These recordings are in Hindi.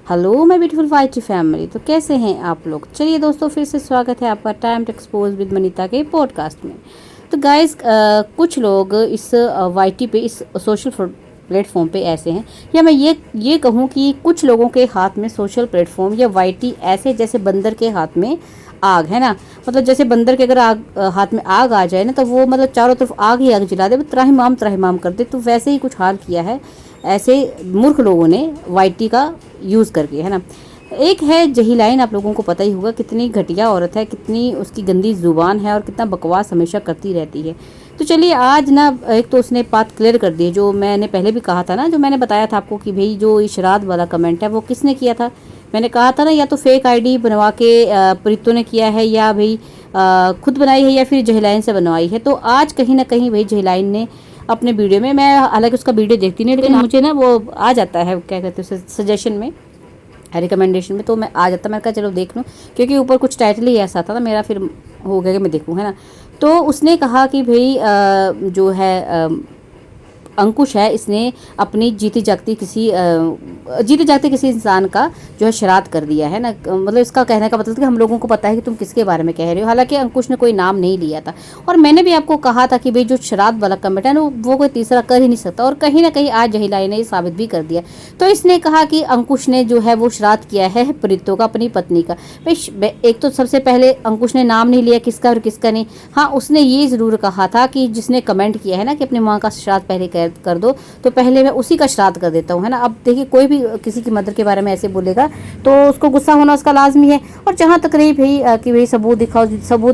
Hello my beautiful whitey family. तो कैसे हैं आप लोग? चलिए दोस्तों, फिर से स्वागत है आपका time to expose with Manita के पॉडकास्ट में। तो गाइस, कुछ लोग इस वाईटी पे, इस सोशल प्लेटफॉर्म पे ऐसे हैं, या मैं ये कहूँ कि कुछ लोगों के हाथ में सोशल प्लेटफॉर्म या वाईटी ऐसे जैसे बंदर के हाथ में आग है ना। मतलब जैसे बंदर के अगर हाथ में आग आ जाए ना, तो वो मतलब चारों तरफ आग ही आग जला दे, वो त्राहिमाम कर दे। तो वैसे ही कुछ हाल किया है ऐसे मूर्ख लोगों ने वाईटी का यूज़ करके, है ना। एक है जहीलाइन, आप लोगों को पता ही होगा कितनी घटिया औरत है, कितनी उसकी गंदी जुबान है और कितना बकवास हमेशा करती रहती है। तो चलिए आज ना, एक तो उसने बात क्लियर कर दी, जो मैंने पहले भी कहा था ना, जो मैंने बताया था आपको कि भाई जो इशरात वाला कमेंट है वो किसने किया था। मैंने कहा था ना, या तो फेक आईडी बनवा के प्रीतो ने किया है, या भाई खुद बनाई है, या फिर जहीलाइन से बनवाई है। तो आज कहीं ना कहीं भाई जहीलाइन ने अपने वीडियो में, मैं हालांकि उसका वीडियो देखती नहीं, लेकिन मुझे ना वो आ जाता है, क्या कहते हैं, सजेशन में, रिकमेंडेशन में, तो मैं आ जाता, मैं कहा चलो देख लूँ, क्योंकि ऊपर कुछ टाइटल ही ऐसा था ना मेरा, फिर हो गया कि मैं देखूँ, है ना। तो उसने कहा कि भाई जो है अंकुश है, इसने अपनी जीते जागते किसी इंसान का जो है श्राद्ध कर दिया है ना। मतलब इसका कहने का मतलब कि हम लोगों को पता है कि तुम किसके बारे में कह रहे हो। हालांकि अंकुश ने कोई नाम नहीं लिया था, और मैंने भी आपको कहा था कि भाई जो श्राद्ध वाला कमेंट है ना, वो कोई तीसरा कर ही नहीं सकता, और कहीं ना कहीं आज जहीलाई ने ये साबित भी कर दिया। तो इसने कहा कि अंकुश ने जो है वो श्राद्ध किया है प्रीतो का, अपनी पत्नी का। भाई एक तो सबसे पहले अंकुश ने नाम नहीं लिया किसका और किसका नहीं। हाँ, उसने ये ज़रूर कहा था कि जिसने कमेंट किया है ना कि अपनी माँ का श्राद्ध पहले कर दो, तो पहले मैं उसी का श्राद्ध कर देता हूँ, है ना। अब देखिए, कोई भी किसी की मदर के बारे में ऐसे बोलेगा तो उसको गुस्सा होना उसका लाजमी है। और जहाँ तक रही भाई कि भाई सबूत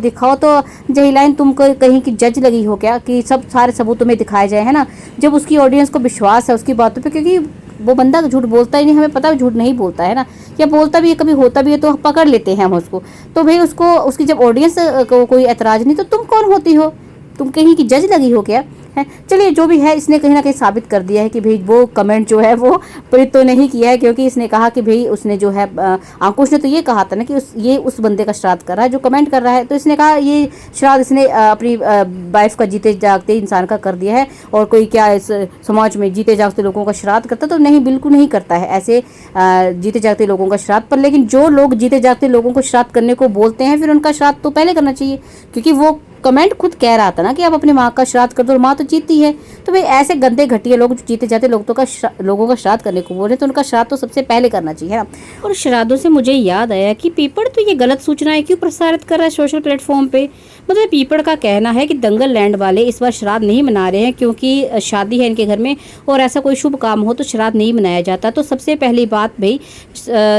दिखाओ, तो जहीलाइन तुम कहीं की जज लगी हो क्या कि सब सारे सबूत तुम्हें दिखाए जाए, है ना। जब उसकी ऑडियंस को विश्वास है उसकी बातों पर, क्योंकि वो बंदा झूठ बोलता ही नहीं, हमें पता है झूठ नहीं बोलता है ना, या बोलता भी है, कभी होता भी है तो पकड़ लेते हैं हम उसको। तो भाई उसको, उसकी जब ऑडियंस को कोई एतराज़ नहीं, तो तुम कौन होती हो? तुम कहीं की जज लगी हो क्या? है। चलिए जो भी है, इसने कहीं ना कहीं साबित कर दिया है कि भाई वो कमेंट जो है वो प्रीतो ने ही किया है, क्योंकि इसने कहा कि भाई उसने जो है अंकुश ने तो ये कहा था ना कि ये उस बंदे का श्राद्ध कर रहा है जो कमेंट कर रहा है। तो इसने कहा ये श्राद्ध इसने अपनी वाइफ का जीते जागते इंसान का कर दिया है, और कोई क्या इस समाज में जीते जागते लोगों का श्राद्ध करता? तो नहीं, बिल्कुल नहीं करता है ऐसे जीते जागते लोगों का श्राद्ध। पर लेकिन जो लोग जीते जागते लोगों को श्राद्ध करने को बोलते हैं, फिर उनका श्राद्ध तो पहले करना चाहिए, क्योंकि वो कमेंट खुद कह रहा था ना कि आप अपनी माँ का श्राद्ध कर दो, और माँ तो जीती है। तो भाई ऐसे गंदे घटिया लोग जो जीते जाते लोगों का श्राद्ध करने को बोल रहे, तो उनका श्राद्ध तो सबसे पहले करना चाहिए, है ना। और श्राद्धों से मुझे याद आया कि पीपड़ तो ये गलत सूचनाएं क्यों प्रसारित कर रहा है सोशल प्लेटफॉर्म पे। मतलब पीपड़ का कहना है कि दंगल लैंड वाले इस बार श्राद्ध नहीं मना रहे हैं, क्योंकि शादी है इनके घर में, और ऐसा कोई शुभ काम हो तो श्राद्ध नहीं मनाया जाता। तो सबसे पहली बात भाई,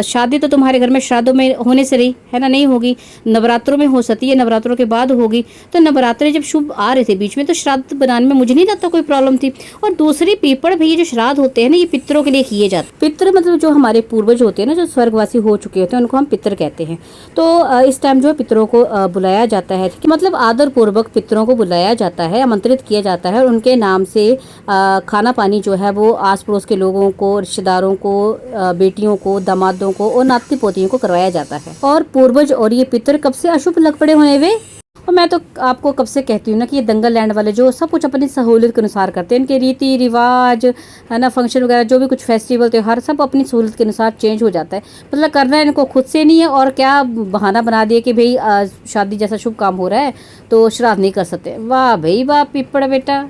शादी तो तुम्हारे घर में श्राद्धों में होने से रही है ना, नहीं होगी। नवरात्रों में हो सकती है, नवरात्रों के बाद होगी। तो नवरात्रे जब शुभ आ रहे थे बीच में, तो श्राद्ध बनाने में मुझे नहीं लगता कोई प्रॉब्लम थी। और दूसरी, पीपड़ भैया जो श्राद्ध होते हैं ना, ये पितरों के लिए किए जाते हैं। पितर मतलब जो हमारे पूर्वज होते हैं ना, जो स्वर्गवासी हो चुके होते हैं, उनको हम पितर कहते हैं। तो इस टाइम जो है पितरों को बुलाया जाता है, कि मतलब आदर पूर्वक पितरों को बुलाया जाता है, आमंत्रित किया जाता है, और उनके नाम से खाना पानी जो है वो आस पड़ोस के लोगों को, रिश्तेदारों को, बेटियों को, दामादों को और नाती पोतियों को करवाया जाता है। और पूर्वज और ये पितर कब से अशुभ लग पड़े होने वे। और मैं तो आपको कब से कहती हूँ ना कि ये दंगल लैंड वाले जो सब कुछ अपनी सहूलियत के अनुसार करते हैं, इनके रीति रिवाज, है ना, फंक्शन वगैरह, जो भी कुछ फेस्टिवल त्योहार, सब अपनी सहूलियत के अनुसार चेंज हो जाता है। मतलब करना है इनको खुद से नहीं है, और क्या बहाना बना दिया कि भाई शादी जैसा शुभ काम हो रहा है तो श्राद्ध नहीं कर सकते। वाह भाई वाह पीपड़ बेटा।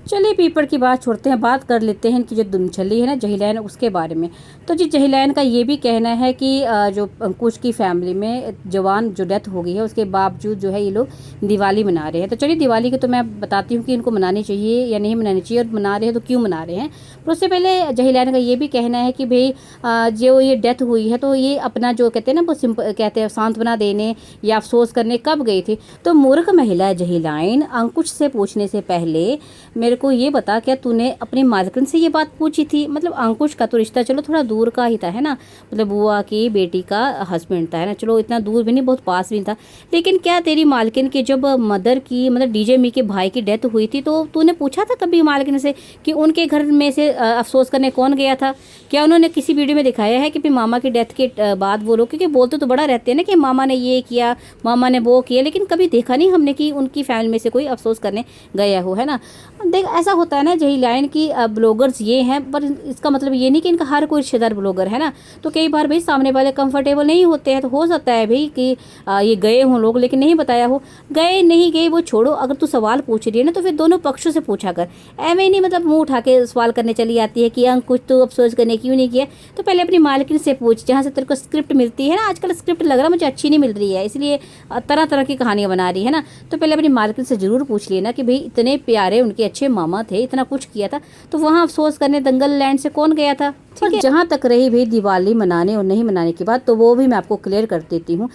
चलिए पीपड़ की बात छोड़ते हैं, बात कर लेते हैं इनकी जो दुमछली है ना जहीलाइन, उसके बारे में। तो जी जहीलाइन का ये भी कहना है कि जो अंकुश की फैमिली में जवान जो डेथ हो गई है, उसके बावजूद जो है ये लोग दिवाली मना रहे हैं। तो चलिए दिवाली की तो मैं बताती हूँ कि इनको मनानी चाहिए या नहीं मनानी चाहिए, और मना रहे हैं तो क्यों मना रहे हैं। पर उससे पहले जहीलाइन का ये भी कहना है कि भाई जो ये डेथ हुई है, तो ये अपना जो कहते हैं ना, वो कहते हैं सांत्वना देने या अफसोस करने कब गई थी। तो मूर्ख महिला जहीलाइन, अंकुश से पूछने से पहले मेरे को ये बता, क्या तूने अपनी मालकिन से ये बात पूछी थी? मतलब अंकुश का तो रिश्ता चलो थोड़ा दूर का ही था, है ना, मतलब बुआ की बेटी का हस्बैंड था, है ना, चलो इतना दूर भी नहीं, बहुत पास भी था। लेकिन क्या तेरी मालकिन की जब मदर की, मतलब डीजे मी के भाई की डेथ हुई थी, तो तूने पूछा था कभी मालकिन से कि उनके घर में से अफसोस करने कौन गया था? क्या उन्होंने किसी वीडियो में दिखाया है कि फिर मामा की डेथ के बाद वो लोग, क्योंकि बोलते तो बड़ा रहते हैं ना कि मामा ने ये किया, मामा ने वो किया, लेकिन कभी देखा नहीं हमने कि उनकी फैमिली में से कोई अफसोस करने गया हो, है ना। देख ऐसा होता है ना जही लाइन की ब्लॉगर्स ये हैं, पर इसका मतलब ये नहीं कि इनका हर कोई रिश्तेदार ब्लॉगर है ना। तो कई बार भाई सामने वाले कंफर्टेबल नहीं होते हैं, तो हो सकता है भाई कि ये गए हों लोग लेकिन नहीं बताया हो। गए नहीं गए वो छोड़ो, अगर तू सवाल पूछ रही है ना तो फिर दोनों पक्षों से पूछा कर। एवं नहीं मतलब मुंह उठा के सवाल करने चली आती है कि कुछ तो अफसोस करने क्यों नहीं किया। तो पहले अपनी मालकिन से पूछ, जहाँ से तेरे को स्क्रिप्ट मिलती है ना, आजकल स्क्रिप्ट लग रहा मुझे अच्छी नहीं मिल रही है, इसलिए तरह तरह की कहानियाँ बना रही है ना। तो पहले अपनी मालकिन से ज़रूर पूछ लेना कि भाई इतने प्यारे उनके अच्छे मामा थे, इतना कुछ किया था, तो वहाँ अफसोस करने दंगल लैंड से कौन गया था। ठीक है, जहाँ तक रही भाई दिवाली मनाने और नहीं मनाने की बात, तो वो भी मैं आपको क्लियर कर देती हूँ।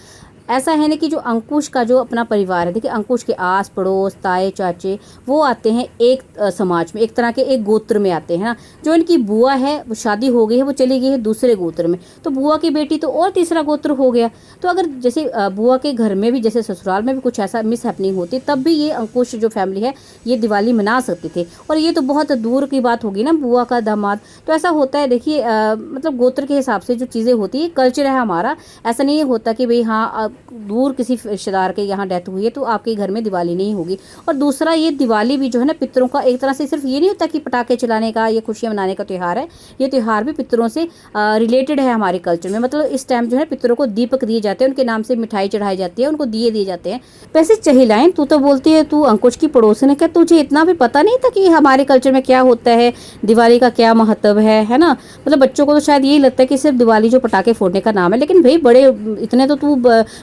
ऐसा है ना कि जो अंकुश का जो अपना परिवार है, देखिए अंकुश के आस पड़ोस ताए चाचे वो आते हैं एक समाज में, एक तरह के एक गोत्र में आते हैं ना। जो इनकी बुआ है वो शादी हो गई है, वो चली गई है दूसरे गोत्र में, तो बुआ की बेटी तो और तीसरा गोत्र हो गया। तो अगर जैसे बुआ के घर में भी जैसे ससुराल में भी कुछ ऐसा मिस हैपनिंग होती तब भी ये अंकुश जो फैमिली है ये दिवाली मना सकते थे, और ये तो बहुत दूर की बात होगी ना, बुआ का दामाद। तो ऐसा होता है देखिए, मतलब गोत्र के हिसाब से जो चीज़ें होती है, कल्चर है हमारा। ऐसा नहीं होता कि भाई हाँ दूर किसी रिश्तेदार के यहाँ डेथ हुई है तो आपके घर में दिवाली नहीं होगी। और दूसरा ये दिवाली भी जो है ना पितरों का एक तरह से सिर्फ ये नहीं होता कि पटाखे चलाने का या खुशियाँ मनाने का त्यौहार है, ये त्यौहार भी पितरों से रिलेटेड है हमारे कल्चर में। मतलब इस टाइम जो है पितरों को दीपक दिए जाते हैं, उनके नाम से मिठाई चढ़ाई जाती है, उनको दिए दिए जाते हैं। वैसे चहिलाइन तू तो बोलती है तू अंकुश की पड़ोसन है, क्या तुझे इतना भी पता नहीं था कि हमारे कल्चर में क्या होता है, दिवाली का क्या महत्व है ना। मतलब बच्चों को तो शायद यही लगता है कि सिर्फ दिवाली जो पटाखे फोड़ने का नाम है, लेकिन भाई बड़े इतने तो तू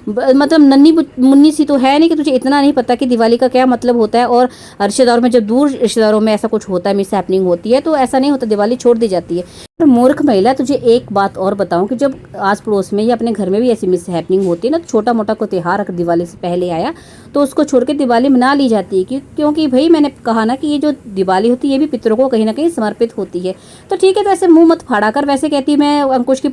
मतलब नन्ही मुन्नी सी तो है नहीं कि तुझे इतना नहीं पता कि दिवाली का क्या मतलब होता है। और रिश्तेदारों में जब दूर रिश्तेदारों में ऐसा कुछ होता है, मिस हैपनिंग होती है, तो ऐसा नहीं होता, दिवाली छोड़ दी जाती है। पर मूर्ख महिला, तुझे एक बात और बताऊं कि जब आस पड़ोस में या अपने घर में भी ऐसी मिस हैपनिंग होती है ना, तो छोटा मोटा कोई त्यौहार अगर दिवाली से पहले आया तो उसको छोड़ के दिवाली मना ली जाती है। क्योंकि भाई मैंने कहा ना कि ये जो दिवाली होती है ये भी पितरों को कहीं ना कहीं समर्पित होती है। तो ठीक है, तो ऐसे मुंह मत फाड़ा कर। वैसे कहती मैं अंकुश की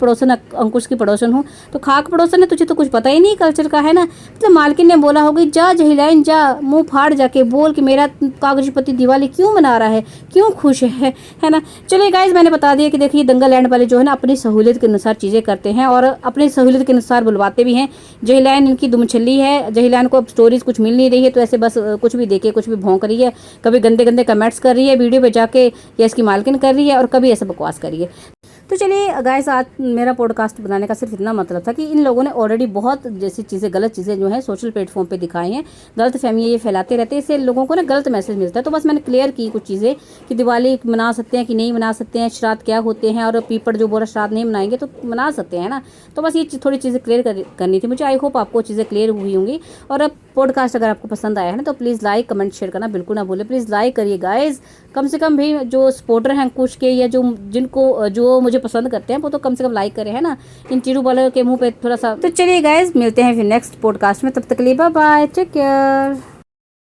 पड़ोसन हूँ, तो खाक पड़ोसन है, तुझे तो कुछ पता ही नहीं कल्चर का है ना। मतलब मालकिन ने बोला होगी जा जहिलाइन जा, मुंह फाड़ जाके बोल कि मेरा कागजी पति दिवाली क्यों मना रहा है, क्यों खुश है ना। चलिए गाइज, मैंने बता दिया कि देखिए दंगल लैंड वाले जो है ना अपनी सहूलियत के अनुसार चीज़ें करते हैं और अपनी सहूलियत के अनुसार बुलवाते भी हैं। जहिलाइन इनकी दुमछल्ली है, जहिलाइन को अब स्टोरीज कुछ मिल नहीं रही है, तो ऐसे बस कुछ भी देखे कुछ भी भौंक रही है, कभी गंदे गंदे कमेंट्स कर रही है वीडियो पे जाके, या इसकी मालकिन कर रही है, और कभी ऐसे बकवास कर रही है। तो चलिए गाइस, आज मेरा पॉडकास्ट बनाने का सिर्फ इतना मतलब था कि इन लोगों ने ऑलरेडी बहुत जैसी चीज़ें, गलत चीज़ें जो है सोशल प्लेटफॉर्म पे दिखाई हैं, गलत फहमियाँ ये फैलाते रहते हैं, इससे लोगों को ना गलत मैसेज मिलता है। तो बस मैंने क्लियर की कुछ चीज़ें कि दिवाली मना सकते हैं कि नहीं मना सकते हैं, श्राद्ध क्या होते हैं, और पीपड़ जो बोला श्राद्ध नहीं मनाएंगे तो मना सकते हैं ना। तो बस ये थोड़ी चीज़ें क्लियर करनी थी मुझे। आई होप आपको चीज़ें क्लियर हुई होंगी। और अब पॉडकास्ट अगर आपको पसंद आया है ना तो प्लीज़ लाइक कमेंट शेयर करना बिल्कुल ना भूलें। प्लीज़ लाइक करिए गाइज, कम से कम भी जो सपोर्टर हैं अंकुश के, या जो मुझे पसंद करते हैं वो तो कम से कम लाइक करें, है ना। इन चिरू वालों के मुंह पे थोड़ा सा। तो चलिए गाइज, मिलते हैं फिर नेक्स्ट पॉडकास्ट में, तब तक के लिए बाय बाय, टेक केयर।